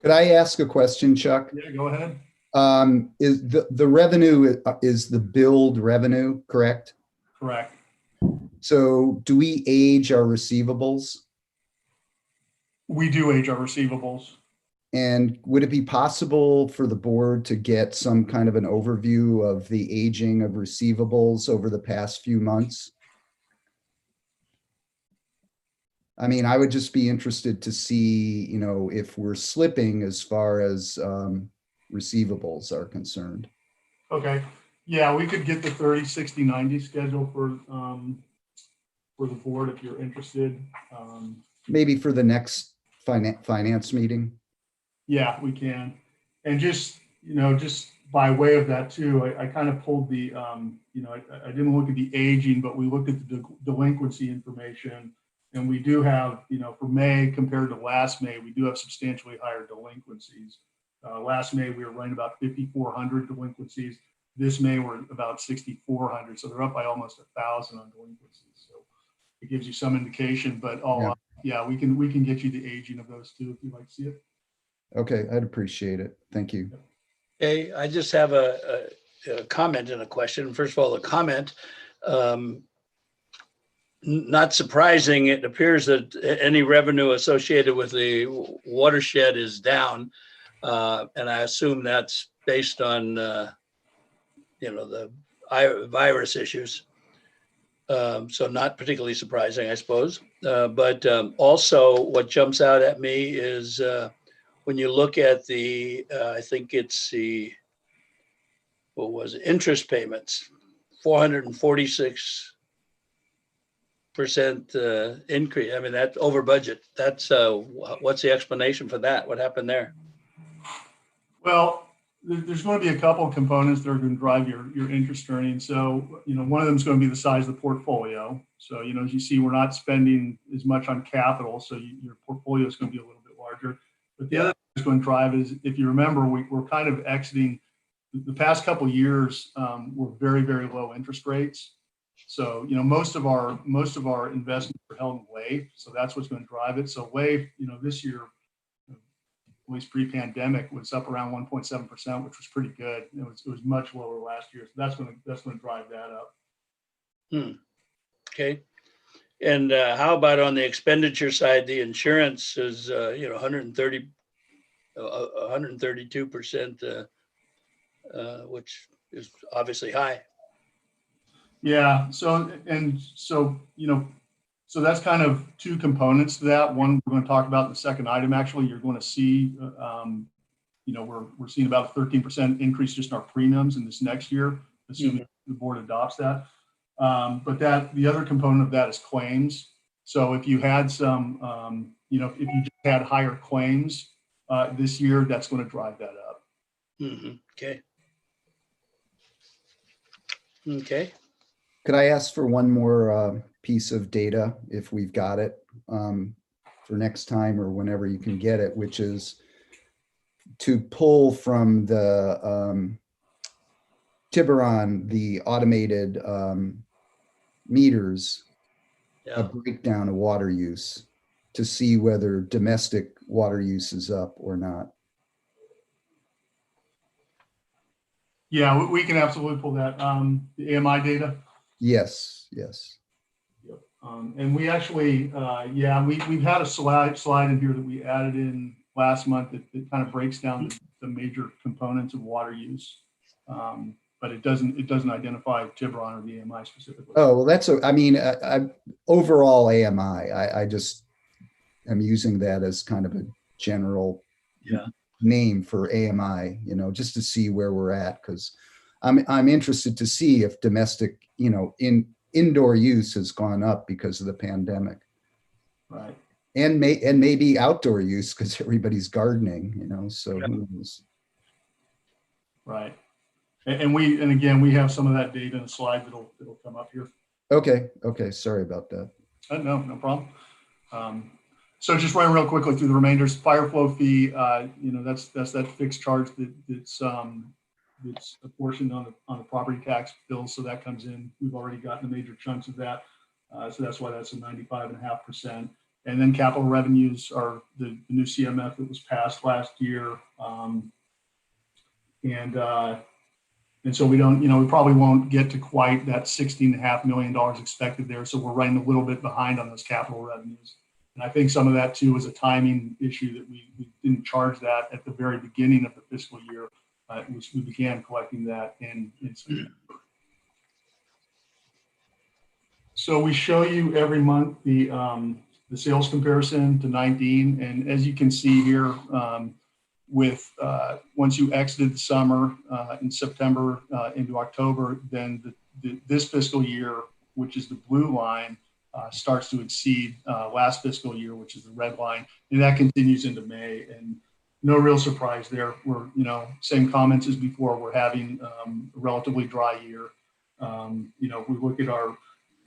Could I ask a question, Chuck? Yeah, go ahead. Is the revenue is the billed revenue, correct? Correct. So do we age our receivables? We do age our receivables. And would it be possible for the board to get some kind of an overview of the aging of receivables over the past few months? I mean, I would just be interested to see, if we're slipping as far as receivables are concerned. Okay. Yeah, we could get the 30, 60, 90 schedule for the board if you're interested. Maybe for the next finance meeting. Yeah, we can. And just by way of that too, I kind of pulled the, I didn't look at the aging, but we looked at the delinquency information. And we do have, for May compared to last May, we do have substantially higher delinquencies. Last May, we were running about 5,400 delinquencies. This May, we're about 6,400. So they're up by almost 1,000 on delinquencies. So it gives you some indication, but yeah, we can get you the aging of those too, if you'd like to see it. Okay, I'd appreciate it. Thank you. Okay, I just have a comment and a question. First of all, the comment, not surprising, it appears that any revenue associated with the watershed is down. And I assume that's based on, the virus issues. So not particularly surprising, I suppose. But also what jumps out at me is when you look at the, I think it's the, what was it, interest payments, 446% increase. I mean, that's over budget. That's what's the explanation for that? What happened there? Well, there's going to be a couple of components that are going to drive your interest earnings. So, one of them is going to be the size of the portfolio. So, as you see, we're not spending as much on capital. So your portfolio is going to be a little bit larger. But the other thing that's going to drive is, if you remember, we're kind of exiting the past couple of years were very, very low interest rates. So, most of our investments are held in WAVE. So that's what's going to drive it. So WAVE, this year, at least pre-pandemic, was up around 1.7%, which was pretty good. It was much lower last year. So that's going to drive that up. Okay. And how about on the expenditure side? The insurance is 132%, which is obviously high. Yeah. So that's kind of two components to that. One we're going to talk about in the second item. Actually, you're going to see, we're seeing about a 13% increase just in our premiums in this next year, assuming the board adopts that. But the other component of that is claims. So if you had some, if you just had higher claims this year, that's going to drive that up. Okay. Okay. Could I ask for one more piece of data, if we've got it, for next time or whenever you can get it, which is to pull from the Tiburon, the automated meters, a breakdown of water use to see whether domestic water use is up or not. Yeah, we can absolutely pull that. The AMI data. Yes. Yep. And we actually, we've had a slide in here that we added in last month that kind of breaks down the major components of water use. But it doesn't identify Tiburon or the AMI specifically. Oh, well, overall AMI, I just am using that as kind of a general name for AMI, just to see where we're at, because I'm interested to see if domestic, indoor use has gone up because of the pandemic. Right. And maybe outdoor use because everybody's gardening, so who knows? Right. And again, we have some of that data in a slide that'll come up here. Okay. Sorry about that. No problem. So just running real quickly through the remainders. Fire flow fee, that's that fixed charge that's apportioned on the property tax bill. So that comes in. We've already gotten the major chunks of that. So that's why that's a 95.5%. And then capital revenues are the new CMF that was passed last year. And so we don't, we probably won't get to quite that $16.5 million expected there. So we're running a little bit behind on those capital revenues. And I think some of that too was a timing issue that we didn't charge that at the very beginning of the fiscal year. We began collecting that in September. So we show you every month the sales comparison to 19. And as you can see here, once you exited the summer in September into October, then this fiscal year, which is the blue line, starts to exceed last fiscal year, which is the red line, and that continues into May. And no real surprise there. We're, same comments as before. We're having a relatively dry year. If we look at our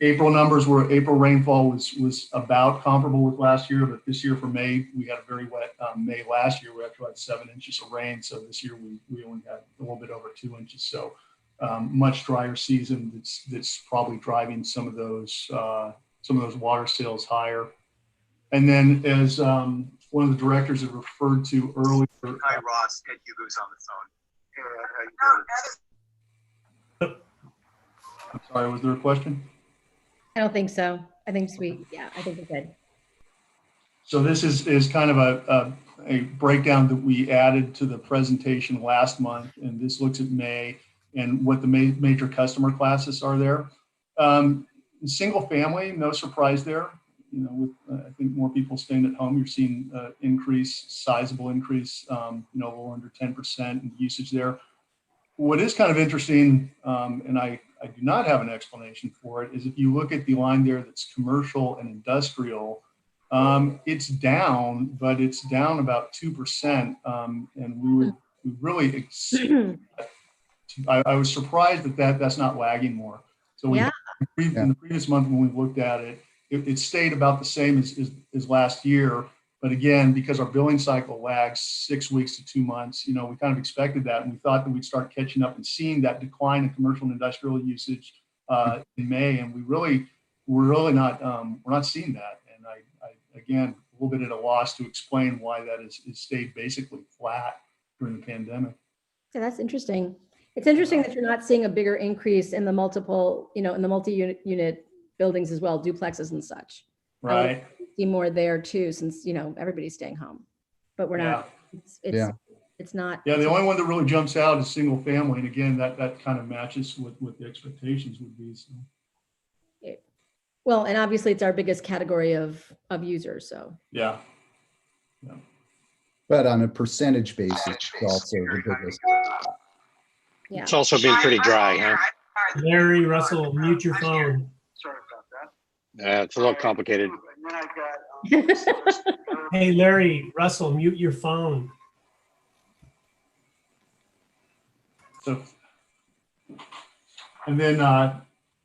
April numbers, where April rainfall was about comparable with last year, but this year for May, we had a very wet May last year. We actually had 7 inches of rain. So this year we only had a little bit over 2 inches. So much drier season that's probably driving some of those water sales higher. And then as one of the directors had referred to earlier. Hi, Ross. Ed Hugo's on the phone. I'm sorry, was there a question? I don't think so. I think I think we're good. So this is kind of a breakdown that we added to the presentation last month, and this looks at May and what the major customer classes are there. Single family, no surprise there. With I think more people staying at home, you're seeing sizable increase, a little under 10% in usage there. What is kind of interesting, and I do not have an explanation for it, is if you look at the line there that's commercial and industrial, it's down, but it's down about 2%. And we really, I was surprised that's not lagging more. So in the previous month when we looked at it, it stayed about the same as last year. But again, because our billing cycle lags 6 weeks to 2 months, we kind of expected that, and we thought that we'd start catching up and seeing that decline in commercial and industrial usage in May, and we're not seeing that. And I again, a little bit at a loss to explain why that is stayed basically flat during the pandemic. So that's interesting. It's interesting that you're not seeing a bigger increase in the multiple, in the multi-unit buildings as well, duplexes and such. Right. See more there too, since everybody's staying home, but we're not. It's not. Yeah, the only one that really jumps out is single family, and again, that kind of matches what the expectations would be. So. Well, and obviously it's our biggest category of users. So. Yeah. But on a percentage basis, it's also the biggest. Yeah. It's also been pretty dry, huh? Larry, Russell, mute your phone. Sorry about that. It's a little complicated. Hey, Larry, Russell, mute your phone. So, and then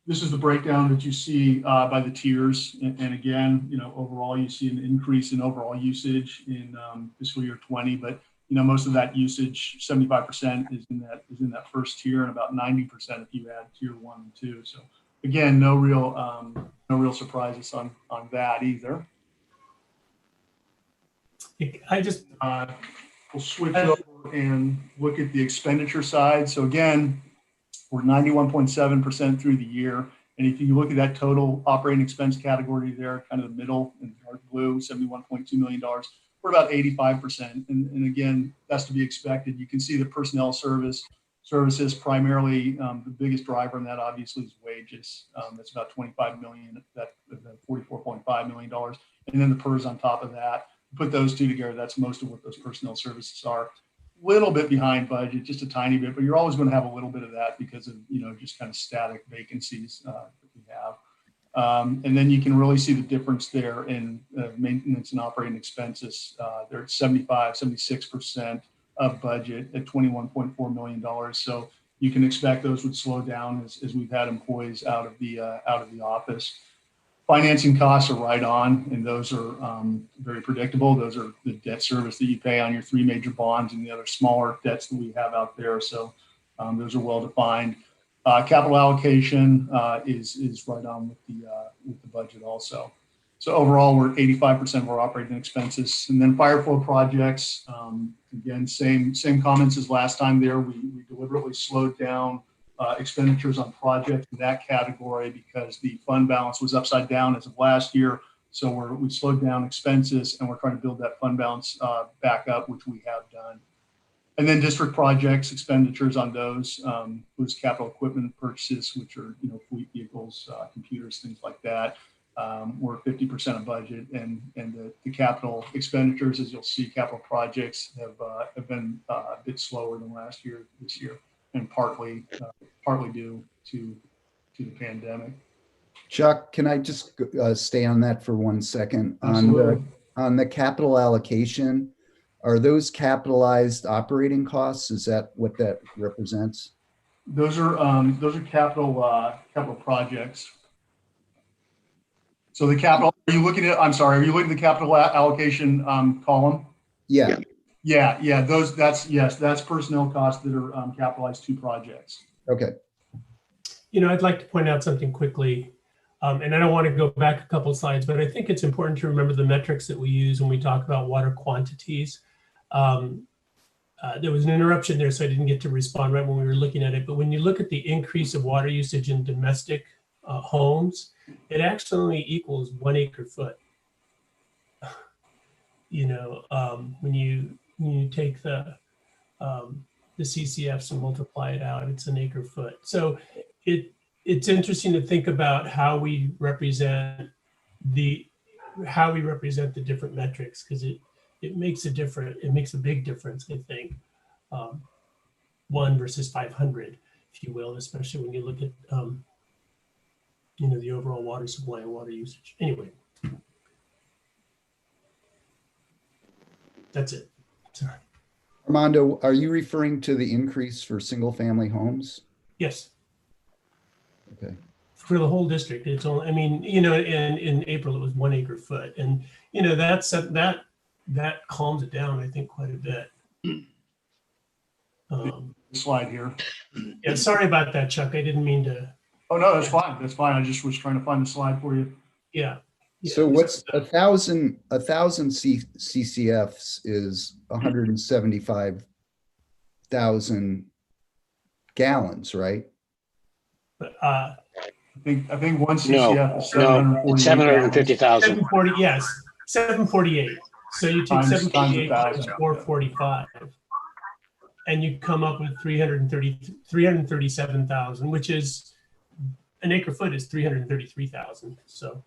this is the breakdown that you see by the tiers. And again, overall, you see an increase in overall usage in fiscal year 20, but most of that usage, 75% is in that first tier, and about 90% if you add tier 1 and 2. So again, no real surprises on that either. We'll switch over and look at the expenditure side. So again, we're 91.7% through the year. And if you look at that total operating expense category there, kind of the middle in dark blue, $71.2 million, we're about 85%. And again, that's to be expected. You can see the personnel services primarily, the biggest driver in that obviously is wages. That's about $25 million, that $44.5 million. And then the PERS on top of that. Put those two together, that's most of what those personnel services are. Little bit behind budget, just a tiny bit, but you're always going to have a little bit of that because of just kind of static vacancies that we have. And then you can really see the difference there in maintenance and operating expenses. They're at 76% of budget at $21.4 million. So you can expect those would slow down as we've had employees out of the office. Financing costs are right on, and those are very predictable. Those are the debt service that you pay on your 3 major bonds and the other smaller debts that we have out there. So those are well defined. Capital allocation is right on with the budget also. So overall, we're 85% of our operating expenses. And then fire flow projects, again, same comments as last time there. We deliberately slowed down expenditures on projects in that category because the fund balance was upside down as of last year. So we slowed down expenses and we're trying to build that fund balance back up, which we have done. And then district projects, expenditures on those, was capital equipment purchases, which are, fleet vehicles, computers, things like that. We're 50% of budget, and the capital expenditures, as you'll see, capital projects have been a bit slower than this year, and partly due to the pandemic. Chuck, can I just stay on that for 1 second? Absolutely. On the capital allocation, are those capitalized operating costs? Is that what that represents? Those are capital projects. So the capital, are you looking at the capital allocation column? Yeah. Yeah. That's personnel costs that are capitalized to projects. Okay. I'd like to point out something quickly. And I don't want to go back a couple of slides, but I think it's important to remember the metrics that we use when we talk about water quantities. There was an interruption there, so I didn't get to respond right when we were looking at it. But when you look at the increase of water usage in domestic homes, it actually equals 1 acre foot. When you take the CCFs and multiply it out, it's an acre foot. So it's interesting to think about how we represent the different metrics, because it makes a big difference, I think. 1 versus 500, if you will, especially when you look at the overall water supply and water usage. Anyway, that's it. Sorry. Armando, are you referring to the increase for single family homes? Yes. Okay. For the whole district, it's only, in April it was 1 acre foot, and that calms it down, I think, quite a bit. Slide here. Yeah, sorry about that, Chuck. I didn't mean to. Oh no, that's fine. That's fine. I just was trying to find the slide for you. Yeah. So what's 1,000 CCFs is 175,000 gallons, right? I think one No, CCF is no, it's 750,000. 740, yes, 748. So you take Times 748 times 1,000. 445, and you come up with 337,000, which is an acre foot is 333,000. So.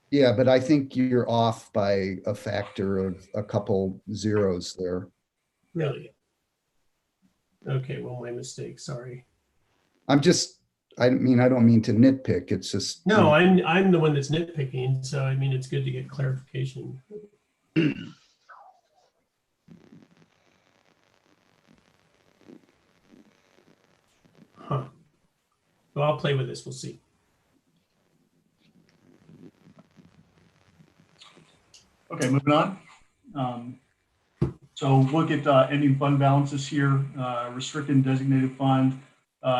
Yeah, but I think you're off by a factor of a couple zeros there. Really? Okay, well, my mistake, sorry. I don't mean to nitpick. It's just. No, I'm the one that's nitpicking. So, it's good to get clarification. Huh. Well, I'll play with this. We'll see. Okay, moving on. So look at ending fund balances here. Restricted and designated fund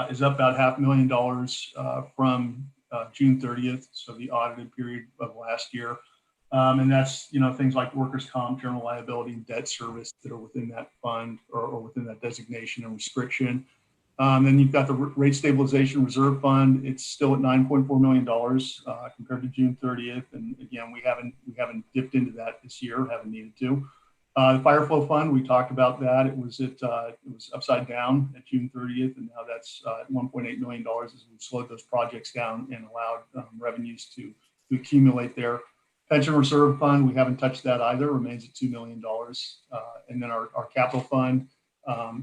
is up about $500,000 from June 30th, so the audited period of last year. And that's, things like workers' comp, general liability, and debt service that are within that fund or within that designation and restriction. Then you've got the rate stabilization reserve fund. It's still at $9.4 million compared to June 30th. And again, we haven't dipped into that this year, haven't needed to. The fire flow fund, we talked about that. It was upside down at June 30th, and now that's at $1.8 million as we've slowed those projects down and allowed revenues to accumulate there. Pension reserve fund, we haven't touched that either, remains at $2 million. And then our capital fund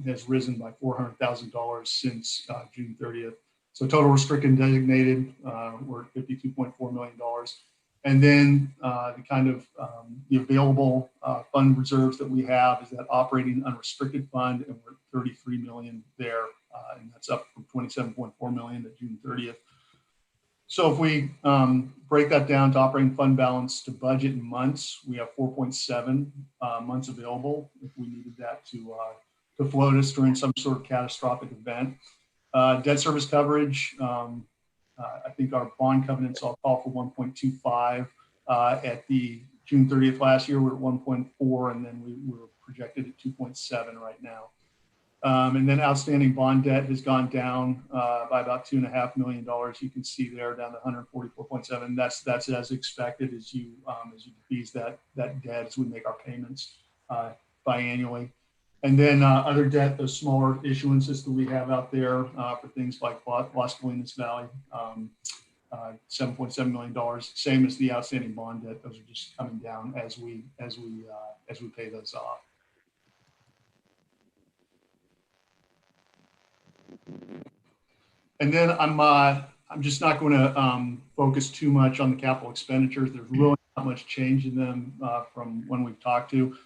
has risen by $400,000 since June 30th. So total restricted and designated, we're at $52.4 million. And then the kind of the available fund reserves that we have is that operating unrestricted fund, and we're at $33 million there, and that's up from $27.4 million at June 30th. So if we break that down to operating fund balance to budget in months, we have 4.7 months available if we needed that to float us during some sort of catastrophic event. Debt service coverage, I think our bond covenants all call for 1.25. At the June 30th last year, we were at 1.4, and then we were projected at 2.7 right now. And then outstanding bond debt has gone down by about $2.5 million. You can see there down to 144.7. That's as expected as you decrease that debt as we make our payments biannually. And then other debt, those smaller issuances that we have out there for things like Las Colinas Valley, $7.7 million, same as the outstanding bond debt. Those are just coming down as we pay those off. And then I'm just not going to focus too much on the capital expenditures. There's really not much change in them from when we've talked to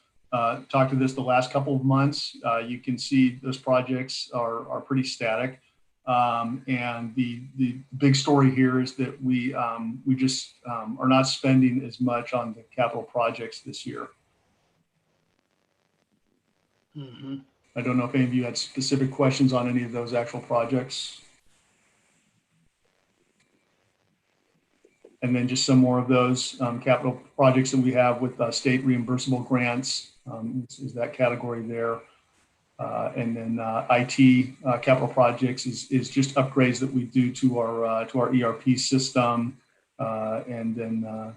this the last couple of months. You can see those projects are pretty static. And the big story here is that we just are not spending as much on the capital projects this year. Mm-hmm. I don't know if any of you had specific questions on any of those actual projects. And then just some more of those capital projects that we have with state reimbursable grants is that category there. And then IT capital projects is just upgrades that we do to our ERP system. And then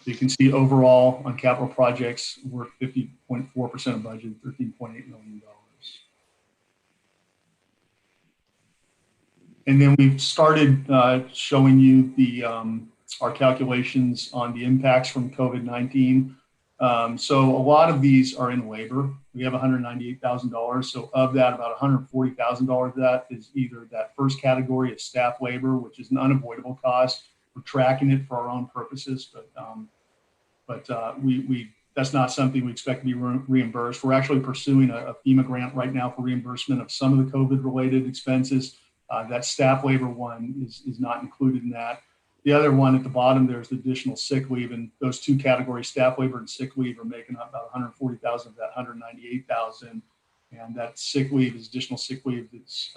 you can see overall on capital projects, we're 50.4% of budget, $13.8 million. And then we've started showing you the our calculations on the impacts from COVID-19. So a lot of these are in labor. We have $198,000. So of that, about $140,000 of that is either that first category of staff labor, which is an unavoidable cost. We're tracking it for our own purposes, but that's not something we expect to be reimbursed. We're actually pursuing a FEMA grant right now for reimbursement of some of the COVID-related expenses. That staff labor one is not included in that. The other one at the bottom, there's the additional sick leave, and those two categories, staff labor and sick leave, are making up about $140,000 of that $198,000. And that sick leave is additional sick leave that's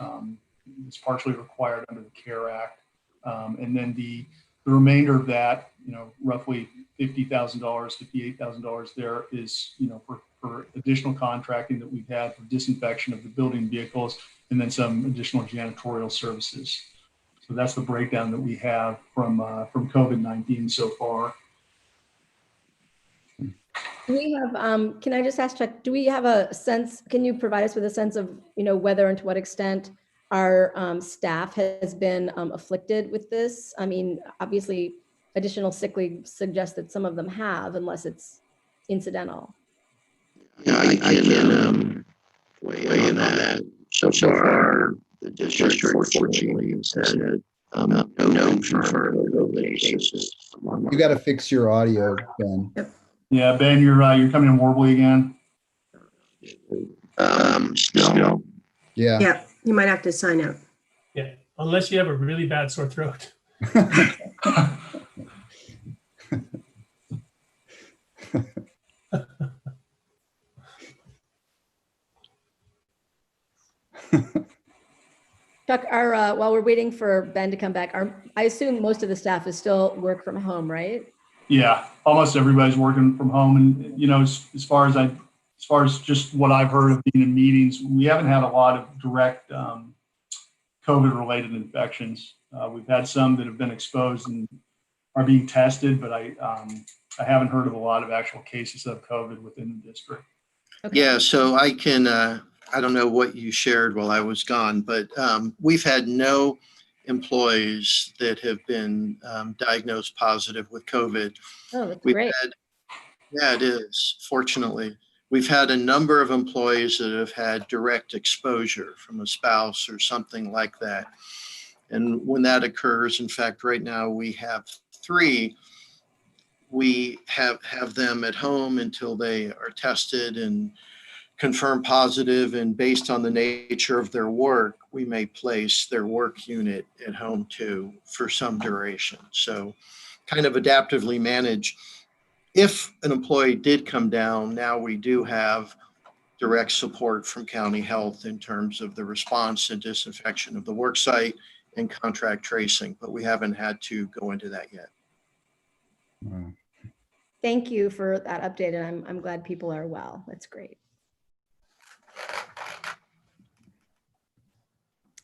partially required under the CARE Act. And then the remainder of that, roughly $50,000, $58,000 there is, for additional contracting that we've had for disinfection of the building vehicles, and then some additional janitorial services. So that's the breakdown that we have from COVID-19 so far. Do we have, can I just ask Chuck, do we have a sense, can you provide us with a sense of, whether and to what extent our staff has been afflicted with this? I mean, obviously, additional sick leave suggests that some of them have, unless it's incidental. Yeah, I can weigh in on that. So far, the district fortunately has had no confirmed cases. You got to fix your audio, Ben. Yeah, Ben, you're coming in warbly again. Still. Yeah. You might have to sign out. Yeah, unless you have a really bad sore throat. Chuck, while we're waiting for Ben to come back, I assume most of the staff is still work from home, right? Yeah, almost everybody's working from home, and as far as just what I've heard of being in meetings, we haven't had a lot of direct COVID-related infections. We've had some that have been exposed and are being tested, but I haven't heard of a lot of actual cases of COVID within the district. Okay. Yeah, so I can, I don't know what you shared while I was gone, but we've had no employees that have been diagnosed positive with COVID. Oh, that's great. Yeah, it is, fortunately. We've had a number of employees that have had direct exposure from a spouse or something like that. And when that occurs, in fact, right now we have 3. We have them at home until they are tested and confirmed positive. And based on the nature of their work, we may place their work unit at home too for some duration. So kind of adaptively manage. If an employee did come down, now we do have direct support from county health in terms of the response and disinfection of the work site and contract tracing, but we haven't had to go into that yet. Wow. Thank you for that update, and I'm glad people are well. That's great.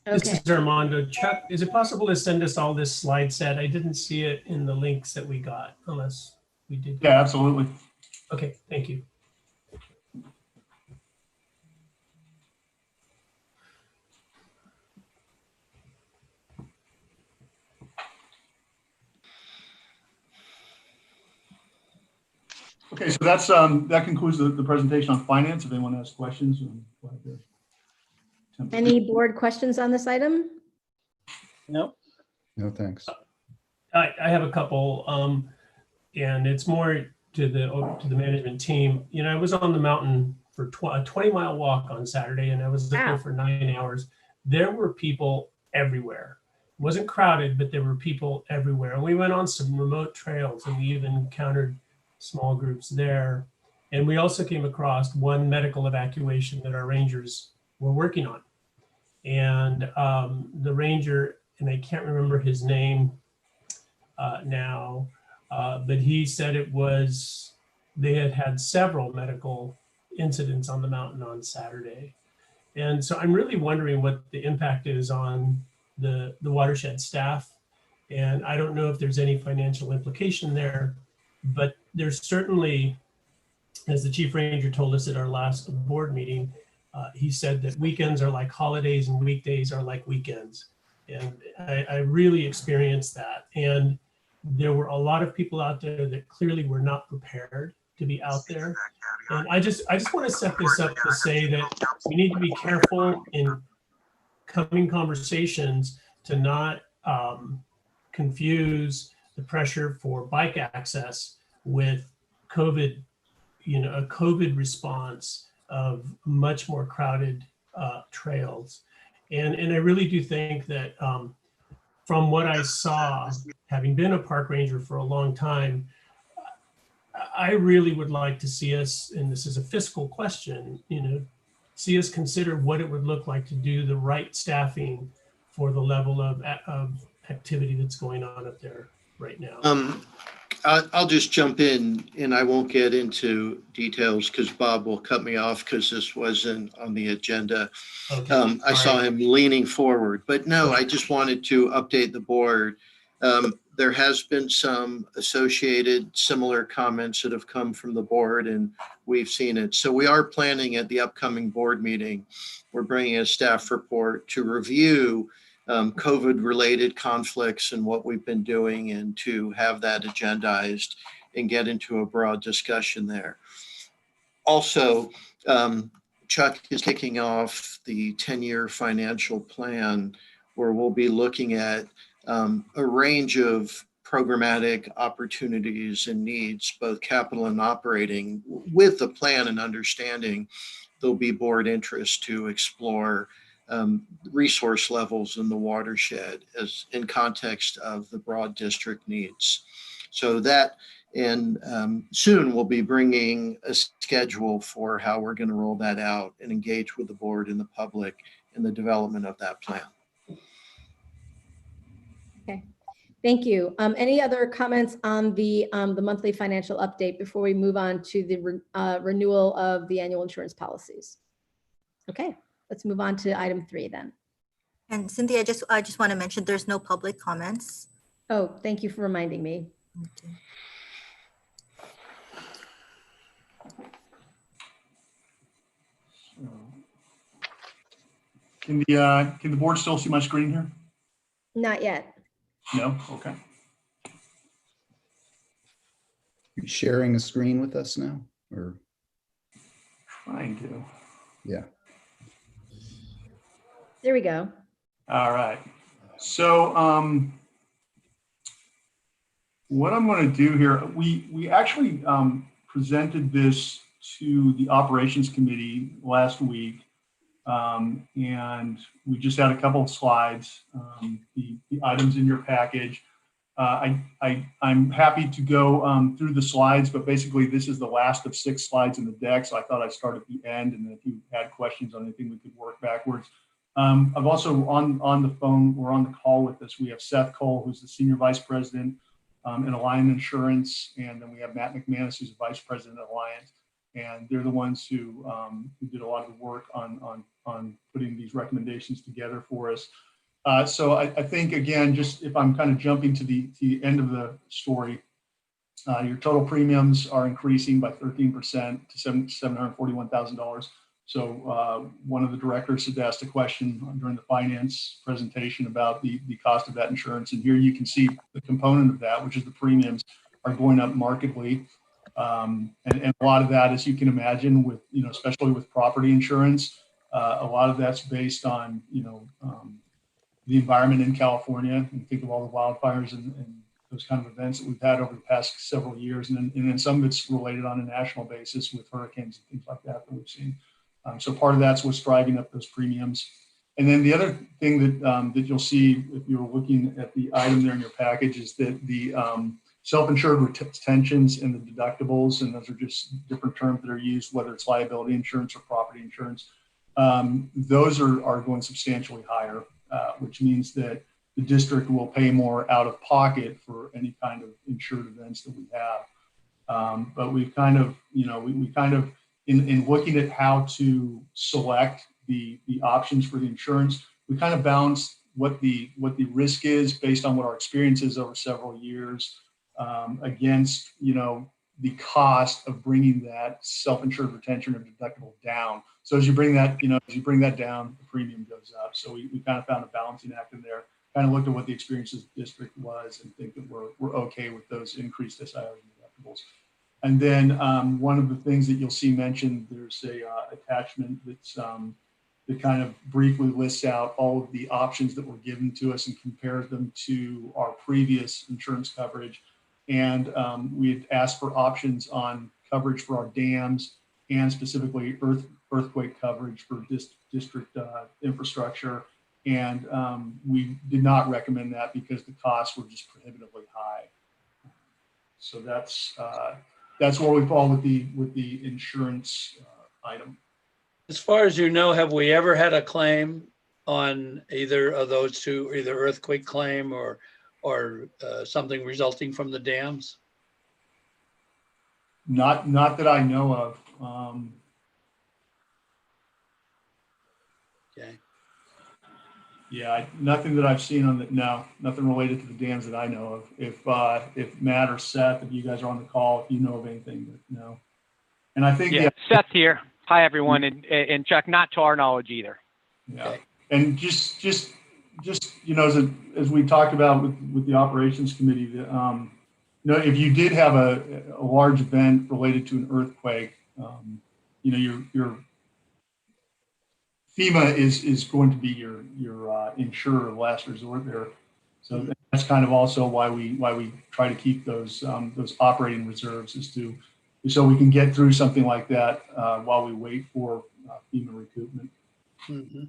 This Okay. is Armando. Chuck, is it possible to send us all this slide set? I didn't see it in the links that we got, unless we did. Yeah, absolutely. Okay, thank you. Okay, so that's that concludes the presentation on finance. If anyone has questions, I'm glad to attempt to- Any board questions on this item? Nope. No, thanks. I have a couple, and it's more to the management team. You know, I was on the mountain for a 20-mile walk on Saturday, and I was up Wow. there for 9 hours. There were people everywhere. It wasn't crowded, but there were people everywhere. And we went on some remote trails, and we even encountered small groups there. And we also came across one medical evacuation that our rangers were working on. And the ranger, and I can't remember his name now, but he said they had had several medical incidents on the mountain on Saturday. And so I'm really wondering what the impact is on the watershed staff. And I don't know if there's any financial implication there, but there's certainly, as the chief ranger told us at our last board meeting, he said that weekends are like holidays and weekdays are like weekends. And I really experienced that. And there were a lot of people out there that clearly were not prepared to be out there. And I just want to set this up to say that we need to be careful in coming conversations to not confuse the pressure for bike access with COVID, a COVID response of much more crowded trails. And I really do think that from what I saw, having been a park ranger for a long time, I really would like to see us, and this is a fiscal question, see us consider what it would look like to do the right staffing for the level of activity that's going on up there right now. I'll just jump in, and I won't get into details because Bob will cut me off because this wasn't on the agenda. Okay. I saw him leaning forward, but no, I just wanted to update the board. There has been some associated similar comments that have come from the board, and we've seen it. So we are planning at the upcoming board meeting, we're bringing a staff report to review COVID-related conflicts and what we've been doing, and to have that agendized and get into a broad discussion there. Also, Chuck is kicking off the 10-year financial plan, where we'll be looking at a range of programmatic opportunities and needs, both capital and operating, with the plan and understanding there'll be board interest to explore resource levels in the watershed as in context of the broad district needs. So that, and soon we'll be bringing a schedule for how we're going to roll that out and engage with the board and the public in the development of that plan. Okay, thank you. Any other comments on the monthly financial update before we move on to the renewal of the annual insurance policies? Okay, let's move on to item 3 then. And Cynthia, I just want to mention there's no public comments. Oh, thank you for reminding me. Okay. Can the board still see my screen here? Not yet. No? Okay. You sharing a screen with us now, or? Trying to. Yeah. There we go. All right. So what I'm going to do here, we actually presented this to the operations committee last week, and we just had a couple of slides, the items in your package. I'm happy to go through the slides, but basically this is the last of 6 slides in the deck, so I thought I'd start at the end, and then if you had questions on anything, we could work backwards. I've also on the phone, we're on the call with us. We have Seth Cole, who's the Senior Vice President in Alliant Insurance, and then we have Matt McManus, who's vice president of Alliant, and they're the ones who did a lot of the work on putting these recommendations together for us. So I think, again, just if I'm kind of jumping to the end of the story, your total premiums are increasing by 13% to $741,000. So one of the directors had asked a question during the finance presentation about the cost of that insurance. And here you can see the component of that, which is the premiums are going up markedly. And a lot of that, as you can imagine, with, especially with property insurance, a lot of that's based on, the environment in California, and think of all the wildfires and those kind of events that we've had over the past several years. And then some of it's related on a national basis with hurricanes and things like that we've seen. So part of that's what's driving up those premiums. And then the other thing that you'll see if you're looking at the item there in your package is that the self-insured retentions and the deductibles, and those are just different terms that are used, whether it's liability insurance or property insurance, those are going substantially higher, which means that the district will pay more out of pocket for any kind of insured events that we have. But we've kind of, we kind of, in looking at how to select the options for the insurance, we kind of balance what the risk is based on what our experience is over several years against, the cost of bringing that self-insured retention or deductible down. So as you bring that, as you bring that down, the premium goes up. So we kind of found a balancing act in there, kind of looked at what the experience of the district was and think that we're okay with those increased SIOs and deductibles. And then one of the things that you'll see mentioned, there's a attachment that's that kind of briefly lists out all of the options that were given to us and compares them to our previous insurance coverage. And we had asked for options on coverage for our dams and specifically earthquake coverage for district infrastructure. And we did not recommend that because the costs were just prohibitively high. So that's where we fall with the insurance item. As far as you know, have we ever had a claim on either of those two, either earthquake claim or something resulting from the dams? Not that I know of. Okay. Yeah, nothing that I've seen on the, no, nothing related to the dams that I know of. If Matt or Seth, if you guys are on the call, if you know of anything, no. And I think Seth here. Hi everyone, and Chuck, not to our knowledge either. Yeah, okay. And just as we talked about with the operations committee, if you did have a large event related to an earthquake, your FEMA is going to be your insurer of last resort there. So that's kind of also why we try to keep those operating reserves, so we can get through something like that while we wait for FEMA recoupment. Mm-hmm.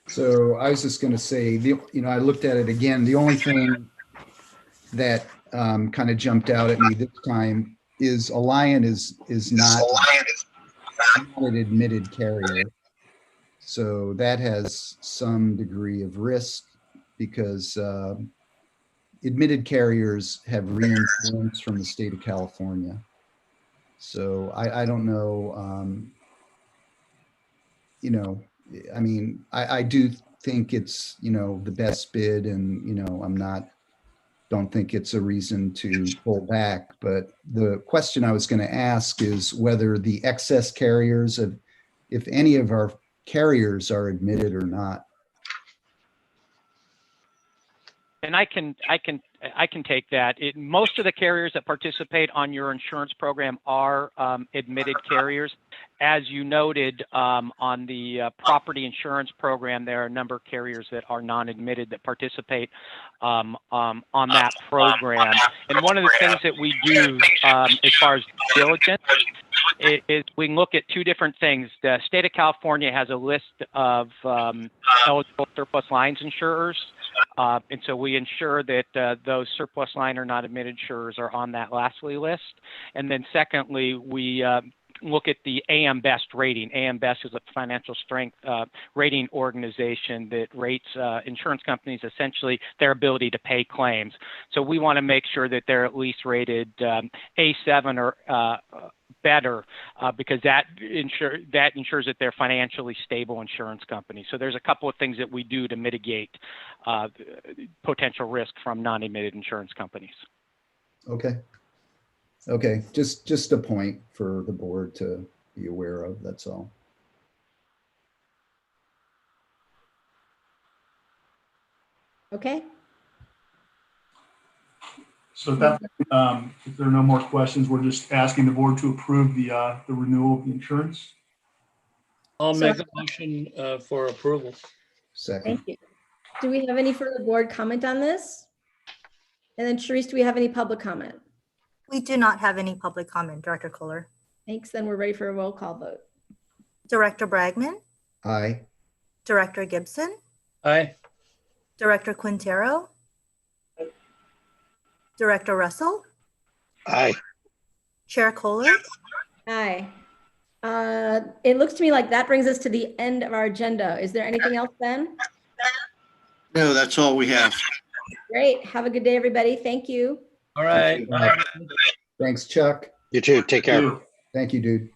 So I was just going to say, I looked at it again. The only thing that kind of jumped out at me this time is Alliant is not an admitted carrier. So that has some degree of risk because admitted carriers have reinsurance from the state of California. So I don't know, I mean, I do think it's, the best bid and, don't think it's a reason to pull back. But the question I was going to ask is whether the excess carriers, if any of our carriers are admitted or not. And I can take that. Most of the carriers that participate on your insurance program are admitted carriers. As you noted, on the property insurance program, there are a number of carriers that are non-admitted that participate on that program. And one of the things that we do as far as diligence is we can look at two different things. The state of California has a list of eligible surplus lines insurers. And so we ensure that those surplus line or not admitted insurers are on that lastly list. And then secondly, we look at the AM Best rating. AM Best is a financial strength rating organization that rates insurance companies, essentially their ability to pay claims. So we want to make sure that they're at least rated A7 or better, because that ensures that they're financially stable insurance companies. So there's a couple of things that we do to mitigate potential risk from non-admitted insurance companies. Okay. Okay, just a point for the board to be aware of, that's all. Okay, So that, if there are no more questions, we're just asking the board to approve the renewal of the insurance. I'll So- make a motion for approval. Second. thank you. Do we have any further board comment on this? And then Sharice, do we have any public comment? We do not have any public comment, Director Kohler. Thanks, then we're ready for a roll call vote. Director Bragman, Aye. Director Gibson, Aye. Director Quintero, Director Russell, Aye. Chair Kohler. Aye. It looks to me like that brings us to the end of our agenda. Is there anything else then? No, that's all we have. Great. Have a good day, everybody. Thank you. All right. Thanks, Chuck. You too. Take care. Thank you. Thank you, dude.